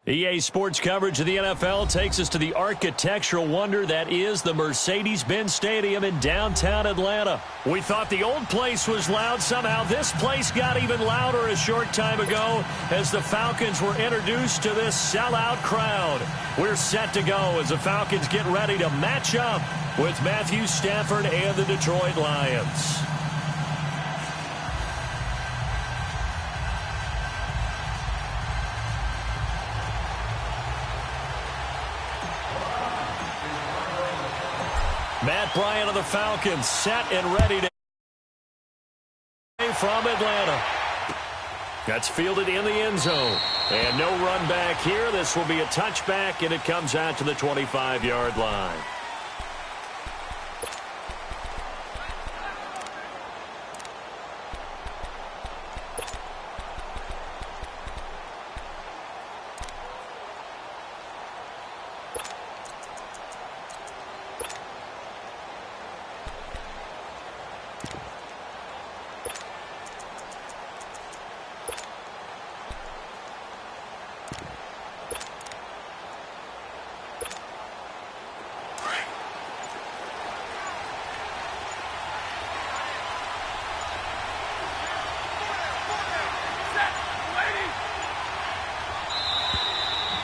EA Sports coverage of the NFL takes us to the architectural wonder that is the Mercedes-Benz Stadium in downtown Atlanta. We thought the old place was loud. Somehow this place got even louder a short time ago as the Falcons were introduced to this sellout crowd. We're set to go as the Falcons get ready to match up with Matthew Stafford and the Detroit Lions. Matt Bryant of the Falcons set and ready to from Atlanta. That's fielded in the end zone. And no run back here. This will be a touchback, and it comes out to the 25-yard line.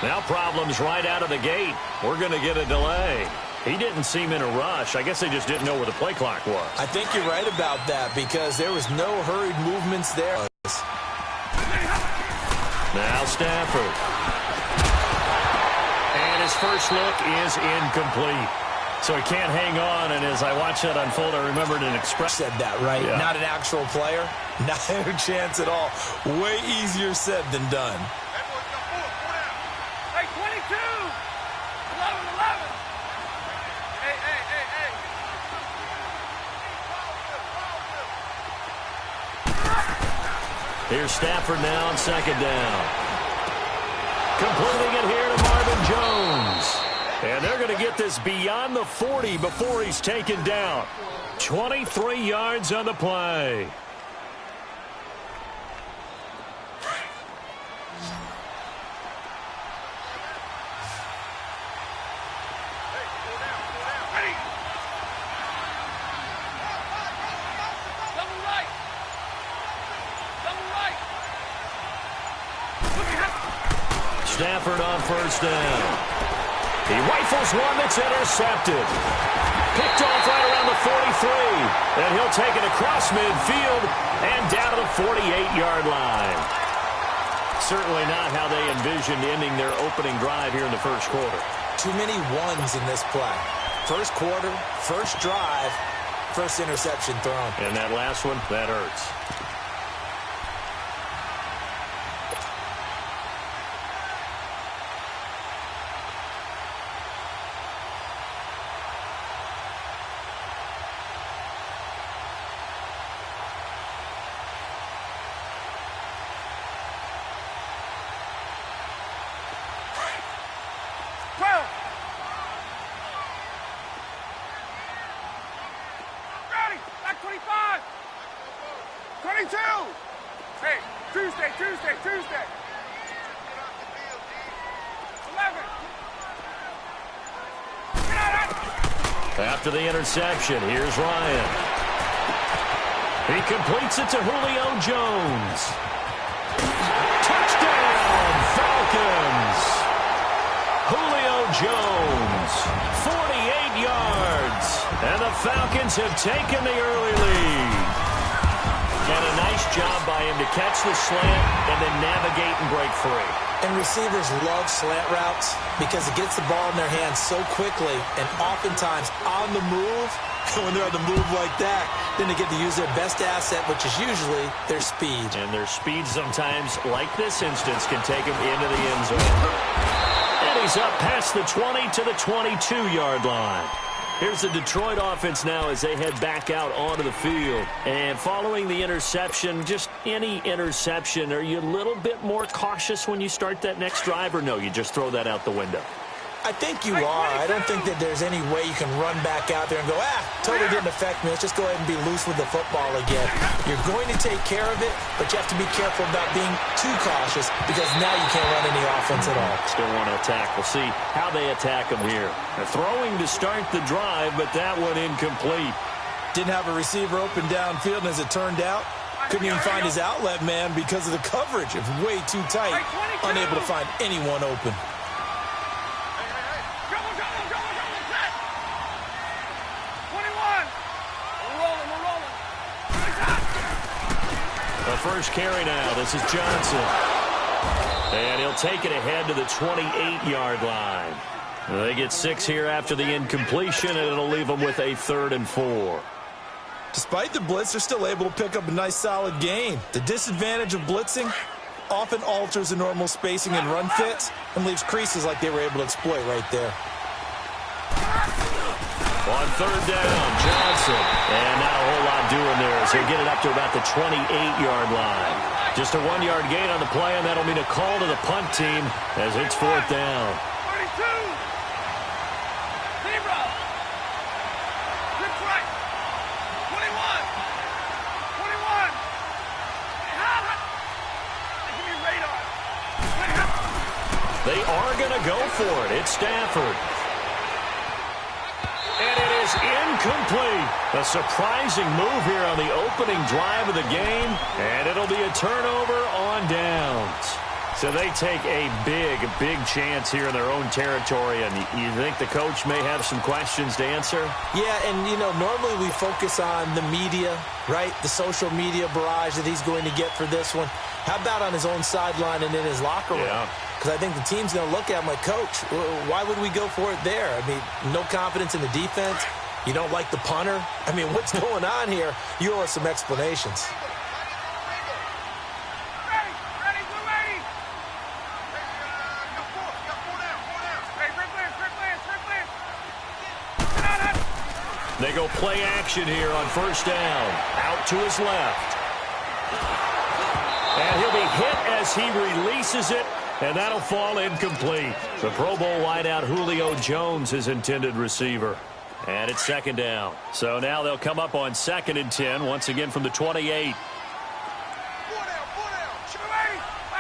Now problems right out of the gate. We're going to get a delay. He didn't seem in a rush. I guess they just didn't know where the play clock was. I think you're right about that because there was no hurried movements there. Now Stafford. And his first look is incomplete. So he can't hang on, and as I watch that unfold, I remembered an expression. Said that, right? Yeah. Not an actual player. Not a chance at all. Way easier said than done. Here's Stafford now on second down. Completing it here to Marvin Jones. And they're going to get this beyond the 40 before he's taken down. 23 yards on the play. Stafford on first down. He rifles one that's intercepted. Picked off right around the 43. And he'll take it across midfield and down to the 48-yard line. Certainly not how they envisioned ending their opening drive here in the first quarter. Too many ones in this play. First quarter, first drive, first interception thrown. And that last one, that hurts. Tuesday. 11. After the interception, here's Ryan. He completes it to Julio Jones. Touchdown, Falcons. Julio Jones, 48 yards. And the Falcons have taken the early lead. And a nice job by him to catch the slant and then navigate and break free. And receivers love slant routes because it gets the ball in their hands so quickly and oftentimes on the move. When they're on the move like that, then they get to use their best asset, which is usually their speed. And their speed sometimes, like this instance, can take them into the end zone. And he's up past the 20 to the 22-yard line. Here's the Detroit offense now as they head back out onto the field. And following the interception, just any interception, are you a little bit more cautious when you start that next drive, or no, you just throw that out the window? I think you are. I don't think that there's any way you can run back out there and go, totally didn't affect me. Let's just go ahead and be loose with the football again. You're going to take care of it, but you have to be careful about being too cautious because now you can't run any offense at all. Still want to attack. We'll see how they attack him here. They're throwing to start the drive, but that one incomplete. Didn't have a receiver open downfield, and as it turned out, couldn't even find his outlet man because of the coverage. It was way too tight, unable to find anyone open. The first carry now. This is Johnson. And he'll take it ahead to the 28-yard line. They get 6 here after the incompletion, and it'll leave them with a 3rd and 4. Despite the blitz, they're still able to pick up a nice, solid gain. The disadvantage of blitzing often alters the normal spacing and run fits and leaves creases like they were able to exploit right there. On 3rd down, Johnson. And not a whole lot doing there as he'll get it up to about the 28-yard line. Just a 1-yard gain on the play, and that'll mean a call to the punt team as it's 4th down. 32. Zebra. Trips right. 21. 21. Give me radar. They are going to go for it. It's Stafford. And it is incomplete. A surprising move here on the opening drive of the game. And it'll be a turnover on downs. So they take a big chance here in their own territory. And you think the coach may have some questions to answer? Yeah, and, you know, normally we focus on the media, right? The social media barrage that he's going to get for this one. How about on his own sideline and in his locker room? Yeah. Because I think the team's going to look at him like, Coach, why would we go for it there? I mean, no confidence in the defense. You don't like the punter. I mean, what's going on here? You owe us some explanations. They go play action here on 1st down. Out to his left. And he'll be hit as he releases it. And that'll fall incomplete. The Pro Bowl wideout Julio Jones, his intended receiver. And it's 2nd down. So now they'll come up on 2nd and 10, once again from the 28. Back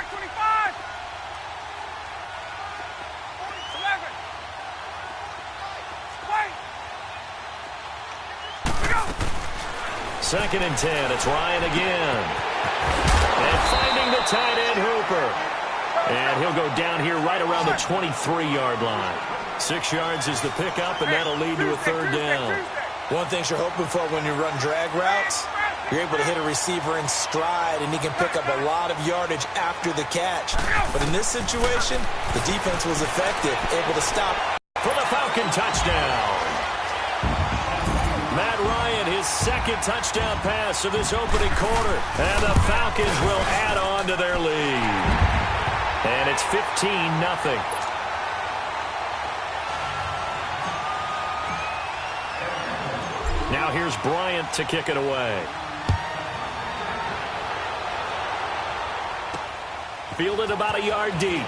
25. 11. Wait. Go. 2nd and 10. It's Ryan again. And finding the tight end Hooper. And he'll go down here right around the 23-yard line. 6 yards is the pickup, and that'll lead to a 3rd down. One thing you're hoping for when you run drag routes, you're able to hit a receiver in stride, and he can pick up a lot of yardage after the catch. But in this situation, the defense was effective, able to stop. For the Falcon touchdown. Matt Ryan, his 2nd touchdown pass of this opening quarter. And the Falcons will add on to their lead. And it's 15-0. Now here's Bryant to kick it away. Fielded about a yard deep.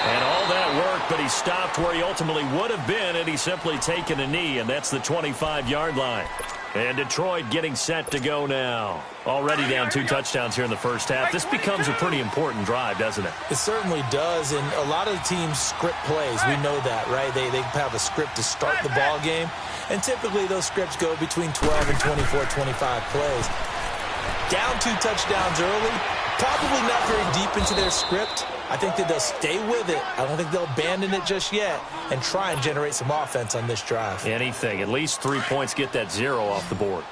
And all that work, but he stopped where he ultimately would have been had he simply taken a knee, and that's the 25-yard line. And Detroit getting set to go now. Already down 2 touchdowns here in the first half. This becomes a pretty important drive, doesn't it? It certainly does, and a lot of the teams script plays. We know that, right? They have a script to start the ball game, and typically those scripts go between 12 and 24, 25 plays. Down 2 touchdowns early, probably not very deep into their script. I think that they'll stay with it. I don't think they'll abandon it just yet and try and generate some offense on this drive. Anything. At least 3 points, get that 0 off the board.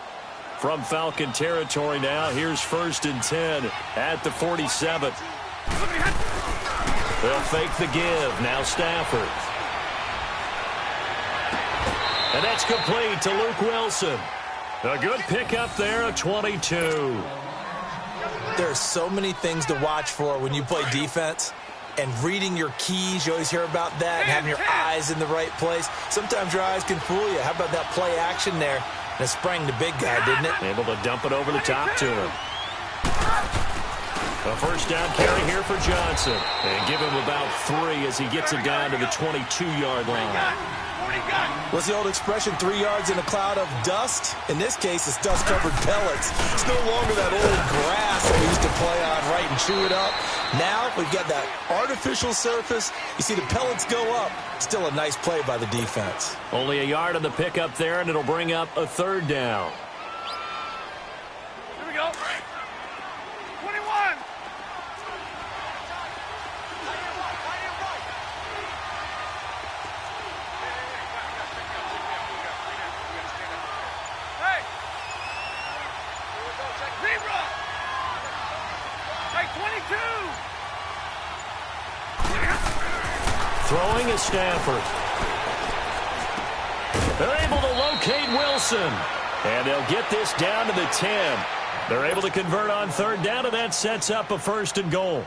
From Falcon territory now, here's 1st and 10 at the 47. They'll fake the give. Now Stafford. And that's complete to Luke Wilson. A good pickup there at 22. There are so many things to watch for when you play defense. And reading your keys, you always hear about that, and having your eyes in the right place. Sometimes your eyes can fool you. How about that play action there? And it sprang the big guy, didn't it? Able to dump it over the top to him. A first down carry here for Johnson. And give him about 3 as he gets it down to the 22-yard line. What's the old expression, 3 yards in a cloud of dust? In this case, it's dust-covered pellets. It's no longer that old grass that we used to play on, right, and chew it up. Now we've got that artificial surface. You see the pellets go up. Still a nice play by the defense. Only a yard on the pickup there, and it'll bring up a third down. Here we go. 21. Hey. Zebra. Hey, 22. Throwing is Stafford. They're able to locate Wilson. And they'll get this down to the 10. They're able to convert on third down, and that sets up a 1st and goal.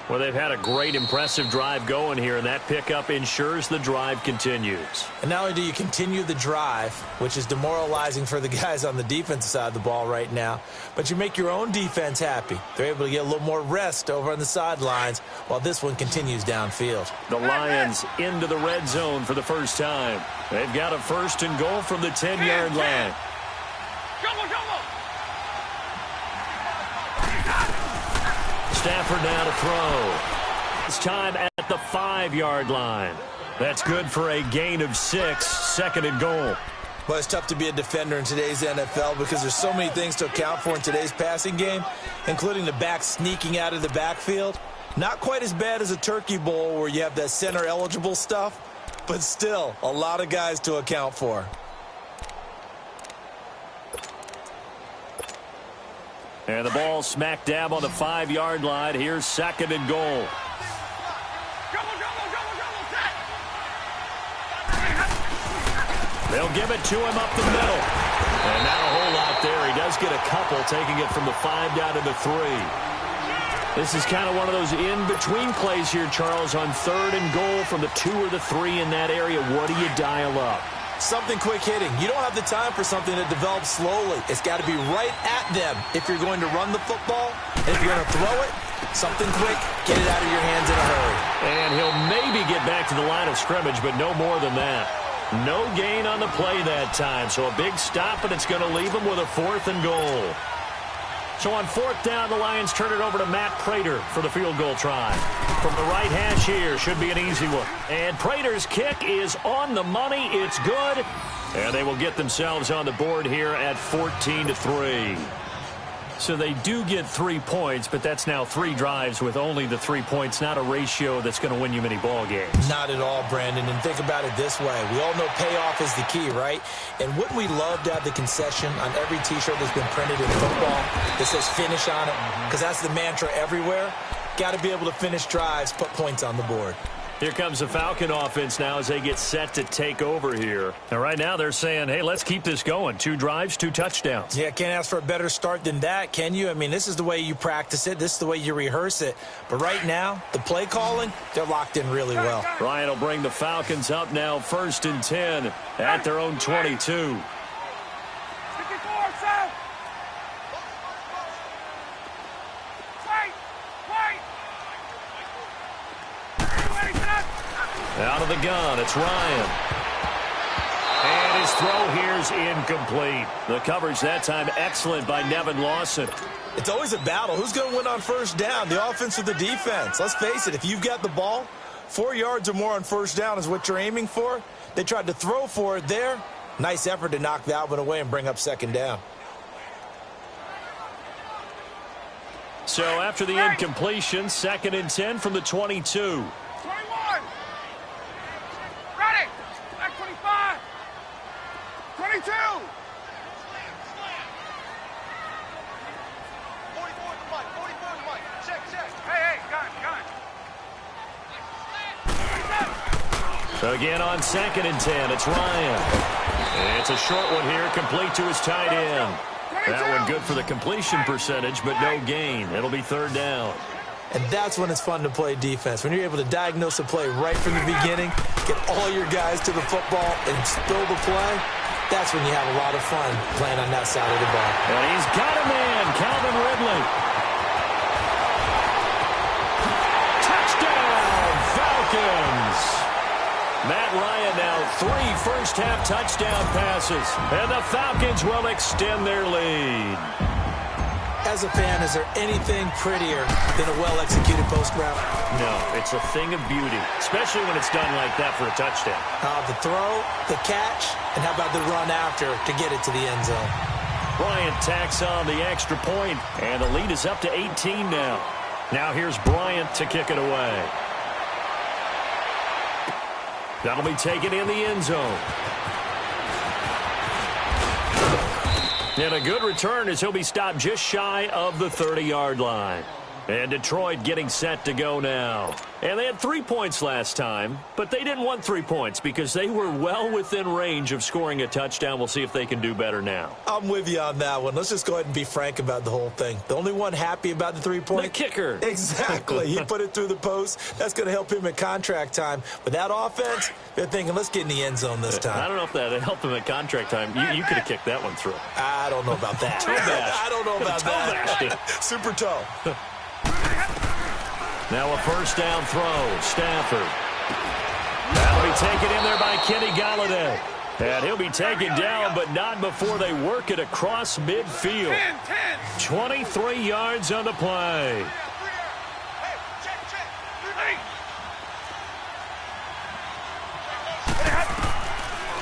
Well, they've had a great, impressive drive going here, and that pickup ensures the drive continues. And not only do you continue the drive, which is demoralizing for the guys on the defensive side of the ball right now, but you make your own defense happy. They're able to get a little more rest over on the sidelines while this one continues downfield. The Lions into the red zone for the first time. They've got a 1st and goal from the 10-yard line. Stafford now to throw. It's time at the 5-yard line. That's good for a gain of 6, 2nd and goal. Well, it's tough to be a defender in today's NFL because there's so many things to account for in today's passing game, including the back sneaking out of the backfield. Not quite as bad as a turkey bowl where you have that center-eligible stuff, but still a lot of guys to account for. And the ball smack dab on the 5-yard line. Here's 2nd and goal. They'll give it to him up the middle. And not a whole lot there. He does get a couple, taking it from the 5 down to the 3. This is kind of one of those in-between plays here, Charles, on 3rd and goal from the 2 or the 3 in that area. What do you dial up? Something quick hitting. You don't have the time for something that develops slowly. It's got to be right at them if you're going to run the football. And if you're going to throw it, something quick, get it out of your hands in a hurry. And he'll maybe get back to the line of scrimmage, but no more than that. No gain on the play that time, so a big stop, and it's going to leave him with a 4th and goal. So on 4th down, the Lions turn it over to Matt Prater for the field goal try. From the right hash here, should be an easy one. And Prater's kick is on the money. It's good. And they will get themselves on the board here at 14-3. So they do get 3 points, but that's now 3 drives with only the 3 points, not a ratio that's going to win you many ball games. Not at all, Brandon. And think about it this way. We all know payoff is the key, right? And wouldn't we love to have the concession on every T-shirt that's been printed in football that says finish on it? Because that's the mantra everywhere. Got to be able to finish drives, put points on the board. Here comes the Falcon offense now as they get set to take over here. And right now they're saying, hey, let's keep this going. 2 drives, 2 touchdowns. Yeah, can't ask for a better start than that, can you? I mean, this is the way you practice it. This is the way you rehearse it. But right now, the play calling, they're locked in really well. Ryan will bring the Falcons up now 1st and 10 at their own 22. Out of the gun, it's Ryan. And his throw here's incomplete. The coverage that time excellent by Nevin Lawson. It's always a battle. Who's going to win on 1st down, the offense or the defense? Let's face it, if you've got the ball, 4 yards or more on 1st down is what you're aiming for. They tried to throw for it there. Nice effort to knock that one away and bring up 2nd down. So after the incompletion, 2nd and 10 from the 22. So again on 2nd and 10, it's Ryan. And it's a short one here, complete to his tight end. That one good for the completion percentage, but no gain. It'll be 3rd down. And that's when it's fun to play defense. When you're able to diagnose a play right from the beginning, get all your guys to the football and spill the play, that's when you have a lot of fun playing on that side of the ball. And he's got a man, Calvin Ridley. Haskins. Matt Ryan now 3 first-half touchdown passes, and the Falcons will extend their lead. As a fan, is there anything prettier than a well-executed post route? No, it's a thing of beauty, especially when it's done like that for a touchdown. The throw, the catch, and how about the run after to get it to the end zone? Bryant tacks on the extra point, and the lead is up to 18 now. Now here's Bryant to kick it away. That'll be taken in the end zone. And a good return as he'll be stopped just shy of the 30-yard line. And Detroit getting set to go now. And they had 3 points last time, but they didn't want 3 points because they were well within range of scoring a touchdown. We'll see if they can do better now. I'm with you on that one. Let's just go ahead and be frank about the whole thing. The only one happy about the 3-point? The kicker. Exactly. He put it through the post. That's going to help him at contract time. But that offense, they're thinking, let's get in the end zone this time. I don't know if that helped him at contract time. You could have kicked that one through. I don't know about that. I don't know about that. Super toe. Now a first down throw. Stafford. That'll be taken in there by Kenny Golladay. And he'll be taken down, but not before they work it across midfield. 23 yards on the play.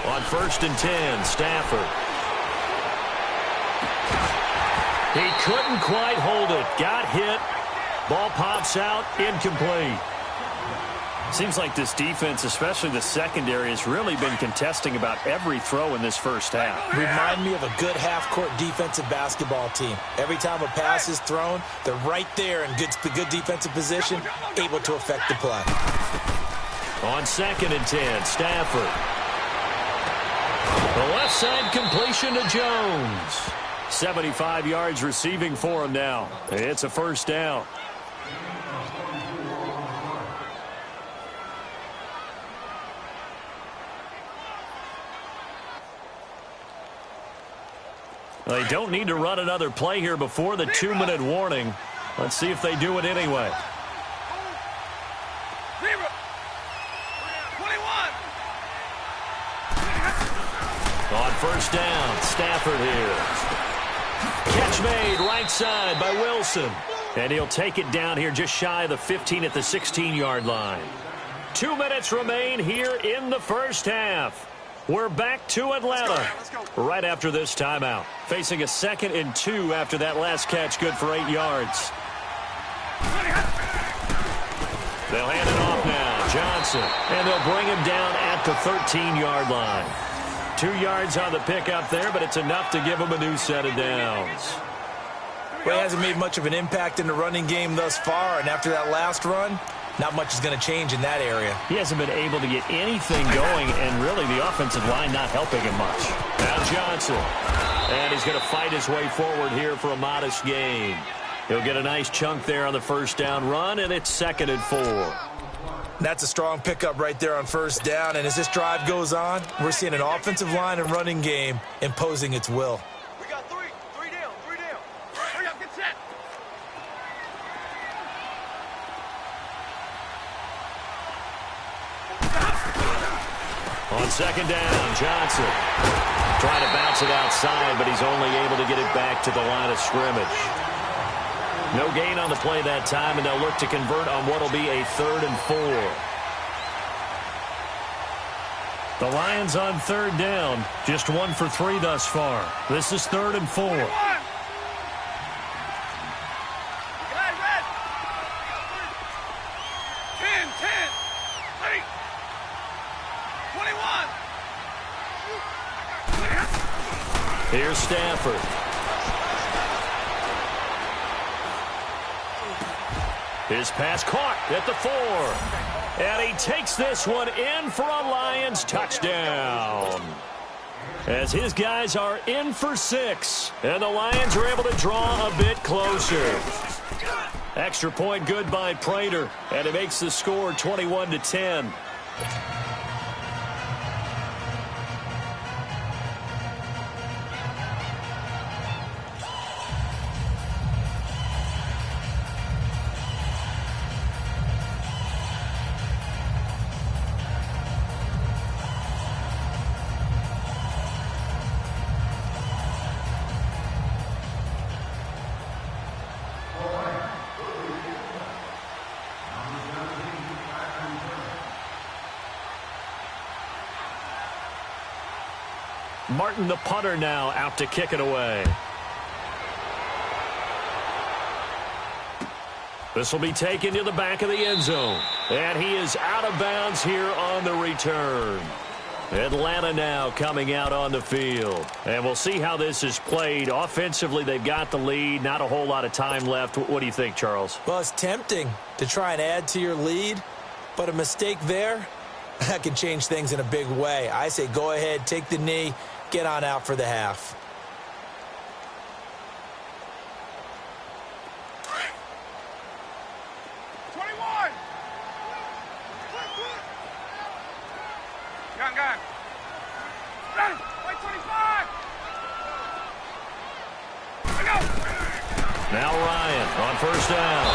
On 1st and 10, Stafford. He couldn't quite hold it. Got hit. Ball pops out, incomplete. Seems like this defense, especially the secondary, has really been contesting about every throw in this first half. Remind me of a good half-court defensive basketball team. Every time a pass is thrown, they're right there in good defensive position, able to affect the play. On 2nd and 10, Stafford. The left side completion to Jones. 75 yards receiving for him now. It's a first down. They don't need to run another play here before the 2-minute warning. Let's see if they do it anyway. 21. On first down, Stafford here. Catch made right side by Wilson. And he'll take it down here just shy of the 15 at the 16-yard line. 2 minutes remain here in the first half. We're back to Atlanta right after this timeout. Facing a 2nd and 2 after that last catch, good for 8 yards. They'll hand it off now, Johnson. And they'll bring him down at the 13-yard line. 2 yards on the pickup there, but it's enough to give him a new set of downs. Well, he hasn't made much of an impact in the running game thus far, and after that last run, not much is going to change in that area. He hasn't been able to get anything going, and really the offensive line not helping him much. Now Johnson. And he's going to fight his way forward here for a modest gain. He'll get a nice chunk there on the first down run, and it's 2nd and 4. That's a strong pickup right there on first down, and as this drive goes on, we're seeing an offensive line and running game imposing its will. We got three. Three down. Hurry up, get set. On 2nd down, Johnson. Trying to bounce it outside, but he's only able to get it back to the line of scrimmage. No gain on the play that time, and they'll look to convert on what will be a 3rd and 4. The Lions on 3rd down, just 1 for 3 thus far. This is 3rd and 4. Red. 10. 8. 21. Here's Stafford. His pass caught at the 4. And he takes this one in for a Lions touchdown. As his guys are in for 6. And the Lions are able to draw a bit closer. Extra point good by Prater. And it makes the score 21-10. Martin, the punter, now out to kick it away. This will be taken to the back of the end zone. And he is out of bounds here on the return. Atlanta now coming out on the field. And we'll see how this is played. Offensively, they've got the lead. Not a whole lot of time left. What do you think, Charles? Well, it's tempting to try and add to your lead, but a mistake there, that can change things in a big way. I say go ahead, take the knee, get on out for the half. Gun. Ready. White 25. Let go. Now Ryan on first down.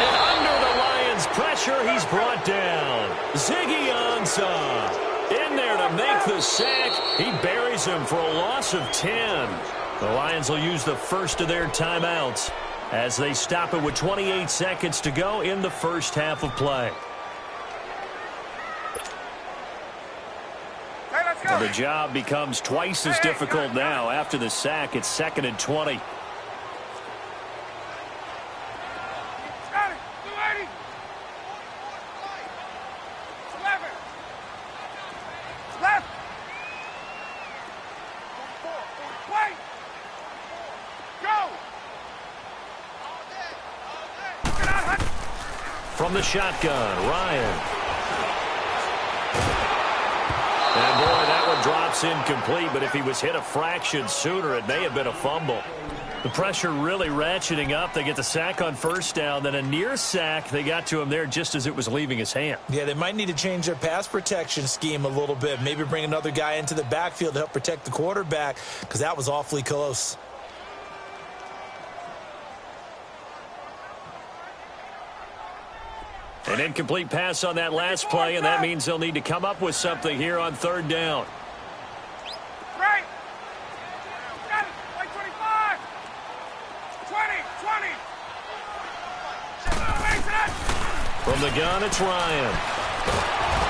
And under the Lions' pressure, he's brought down. Ziggy Ansah in there to make the sack. He buries him for a loss of 10. The Lions will use the first of their timeouts as they stop it with 28 seconds to go in the first half of play. And the job becomes twice as difficult now. After the sack, it's 2nd and 20. From the shotgun, Ryan. And boy, that one drops incomplete, but if he was hit a fraction sooner, it may have been a fumble. The pressure really ratcheting up. They get the sack on first down, then a near sack. They got to him there just as it was leaving his hand. Yeah, they might need to change their pass protection scheme a little bit. Maybe bring another guy into the backfield to help protect the quarterback, because that was awfully close. An incomplete pass on that last play, and that means they'll need to come up with something here on third down. Right. Got it. White 25. 20. From the gun, it's Ryan.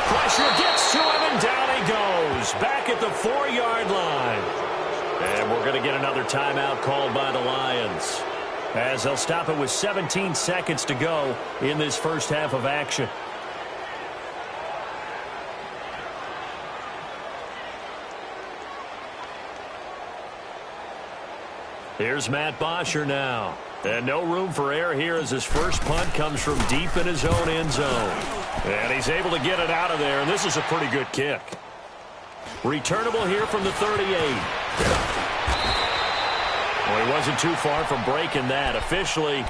Pressure gets to him, and down he goes. Back at the 4-yard line. And we're going to get another timeout called by the Lions, as they'll stop it with 17 seconds to go in this first half of action. Here's Matt Bosher now. And no room for error here as his first punt comes from deep in his own end zone. And he's able to get it out of there, and this is a pretty good kick. Returnable here from the 38. Well, he wasn't too far from breaking that. Officially,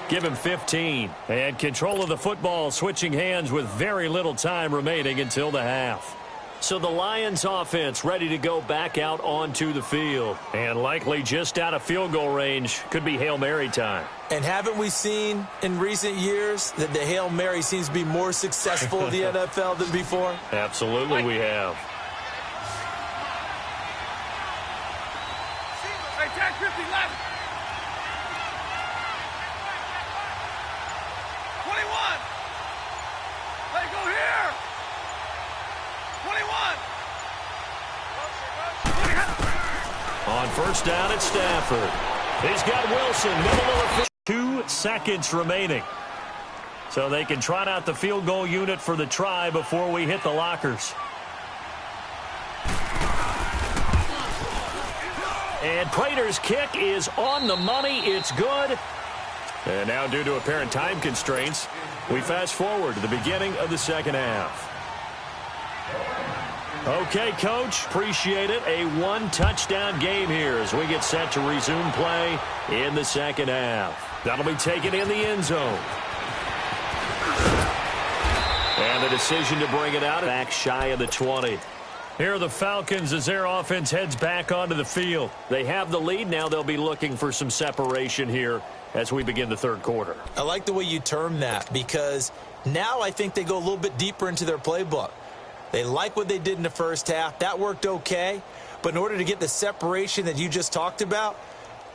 give him 15. And control of the football switching hands with very little time remaining until the half. So the Lions offense ready to go back out onto the field. And likely just out of field goal range. Could be Hail Mary time. And haven't we seen in recent years that the Hail Mary seems to be more successful in the NFL than before? Absolutely we have. Hey, 10, 50 left. 21. Let it go here. 21. On first down, it's Stafford. He's got Wilson, middle of the 2 seconds remaining. So they can trot out the field goal unit for the try before we hit the lockers. And Prater's kick is on the money. It's good. And now, due to apparent time constraints, we fast forward to the beginning of the second half. Okay, Coach, appreciate it. A one-touchdown game here as we get set to resume play in the second half. That'll be taken in the end zone. And the decision to bring it out back shy of the 20. Here are the Falcons as their offense heads back onto the field. They have the lead. Now they'll be looking for some separation here as we begin the third quarter. I like the way you term that, because now I think they go a little bit deeper into their playbook. They like what they did in the first half. That worked okay. But in order to get the separation that you just talked about,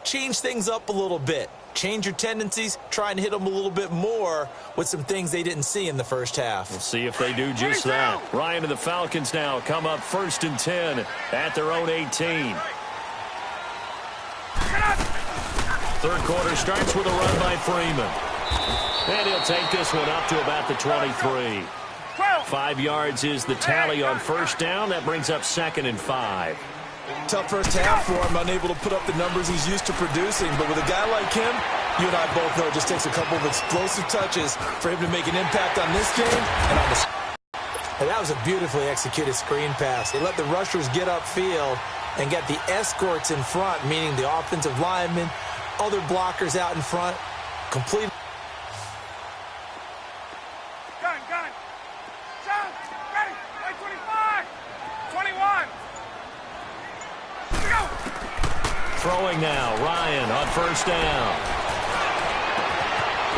change things up a little bit. change your tendencies, try and hit them a little bit more with some things they didn't see in the first half. We'll see if they do just that. Ryan and the Falcons now come up 1st and 10 at their own 18. Third quarter starts with a run by Freeman. And he'll take this one up to about the 23. 5 yards is the tally on first down. That brings up 2nd and 5. Tough first half for him, unable to put up the numbers he's used to producing. But with a guy like him, you and I both know it just takes a couple of explosive touches for him to make an impact on this game and on the... And that was a beautifully executed screen pass. They let the rushers get upfield and get the escorts in front, meaning the offensive linemen, other blockers out in front, complete. Gun. John, ready. 25. 21. Let's go. Throwing now, Ryan on first down.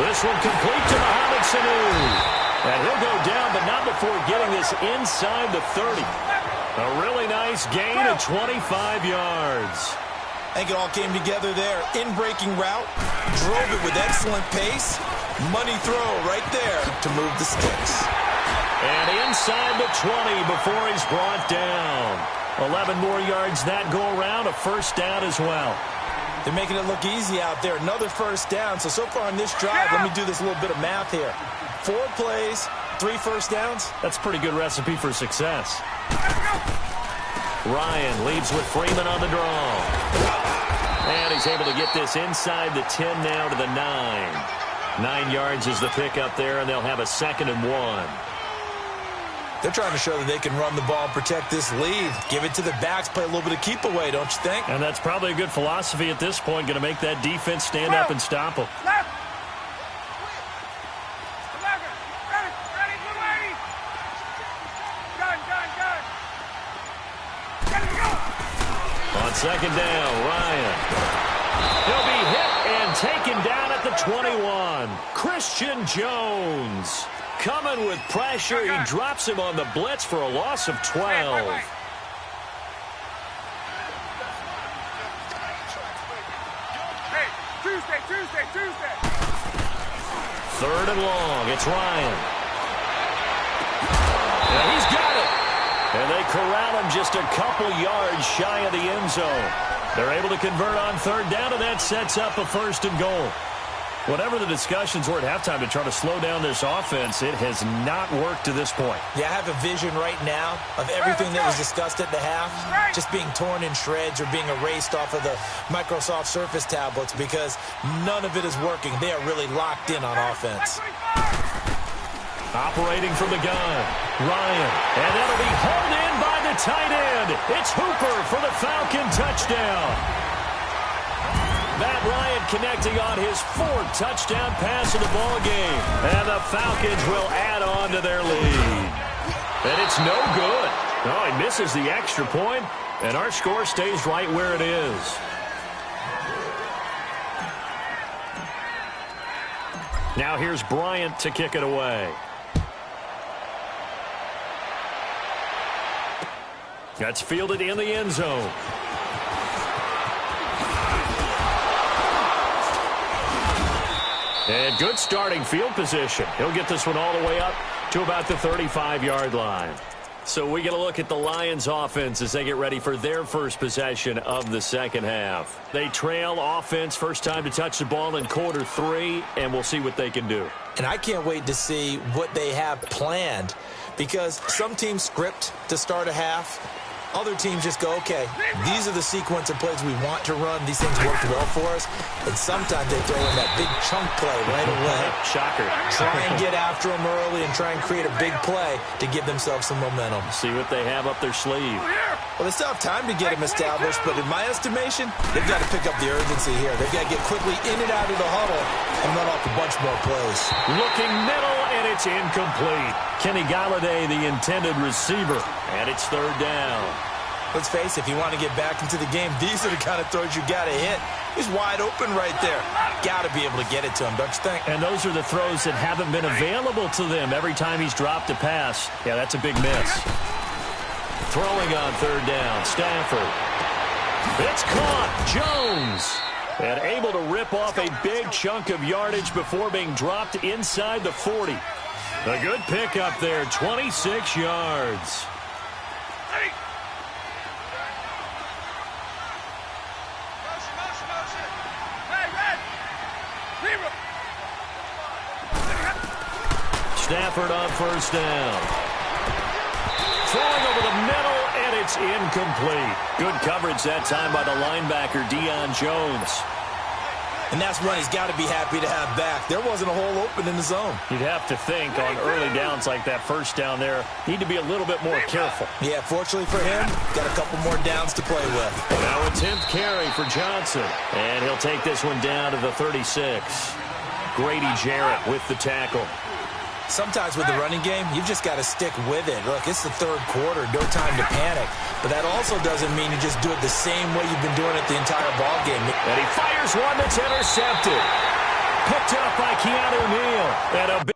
This one complete to Mohamed Sanu. And he'll go down, but not before getting this inside the 30. A really nice gain of 25 yards. I think it all came together there. In-breaking route, drove it with excellent pace. Money throw right there to move the sticks. And inside the 20 before he's brought down. 11 more yards that go around, a first down as well. They're making it look easy out there. Another first down. So far in this drive, let me do this little bit of math here. 4 plays, 3 first downs. That's a pretty good recipe for success. Ryan leads with Freeman on the draw. And he's able to get this inside the 10 now to the 9. 9 yards is the pickup there, and they'll have a 2nd and 1. They're trying to show that they can run the ball and protect this lead. Give it to the backs, play a little bit of keep away, don't you think? And that's probably a good philosophy at this point, going to make that defense stand up and stop them. Left. 11. Ready, blue 80. Gun. Ready to go. On 2nd down, Ryan. He'll be hit and taken down at the 21. Christian Jones coming with pressure. He drops him on the blitz for a loss of 12. Wait. Hey, Tuesday. 3rd and long. It's Ryan. And he's got it. And they corral him just a couple yards shy of the end zone. They're able to convert on 3rd down, and that sets up a 1st and goal. Whatever the discussions were at halftime to try to slow down this offense, it has not worked to this point. Yeah, I have a vision right now of everything that was discussed at the half just being torn in shreds or being erased off of the Microsoft Surface tablets because none of it is working. They are really locked in on offense. Operating from the gun, Ryan, and that'll be hauled in by the tight end. It's Hooper for the Falcon touchdown. Matt Ryan connecting on his 4th touchdown pass of the ball game. And the Falcons will add on to their lead. And it's no good. Oh, he misses the extra point, and our score stays right where it is. Now here's Bryant to kick it away. That's fielded in the end zone. And good starting field position. He'll get this one all the way up to about the 35-yard line. So we get a look at the Lions offense as they get ready for their first possession of the second half. They trail offense, first time to touch the ball in quarter 3, and we'll see what they can do. And I can't wait to see what they have planned because some teams script to start a half. Other teams just go, okay, these are the sequence of plays we want to run. These things worked well for us. And sometimes they throw in that big chunk play right away. Shocker. Try and get after them early and try and create a big play to give themselves some momentum. See what they have up their sleeve. Well, they still have time to get them established, but in my estimation, they've got to pick up the urgency here. They've got to get quickly in and out of the huddle and run off a bunch more plays. Looking middle, and it's incomplete. Kenny Galladay, the intended receiver, and it's 3rd down. Let's face it, if you want to get back into the game, these are the kind of throws you got to hit. He's wide open right there. Got to be able to get it to him, don't you think? And those are the throws that haven't been available to them every time he's dropped a pass. Yeah, that's a big miss. Throwing on 3rd down, Stafford. It's caught. Jones. And able to rip off a big chunk of yardage before being dropped inside the 40. A good pickup there, 26 yards. Stafford on first down. Throwing over the middle, and it's incomplete. Good coverage that time by the linebacker, Deion Jones. And that's one he's got to be happy to have back. There wasn't a hole open in the zone. You'd have to think on early downs like that first down there, need to be a little bit more careful. Yeah, fortunately for him, got a couple more downs to play with. Now a 10th carry for Johnson. And he'll take this one down to the 36. Grady Jarrett with the tackle. Sometimes with the running game, you've just got to stick with it. Look, it's the third quarter, no time to panic. But that also doesn't mean you just do it the same way you've been doing it the entire ball game. And he fires one that's intercepted. Picked up by Keanu Neal. And a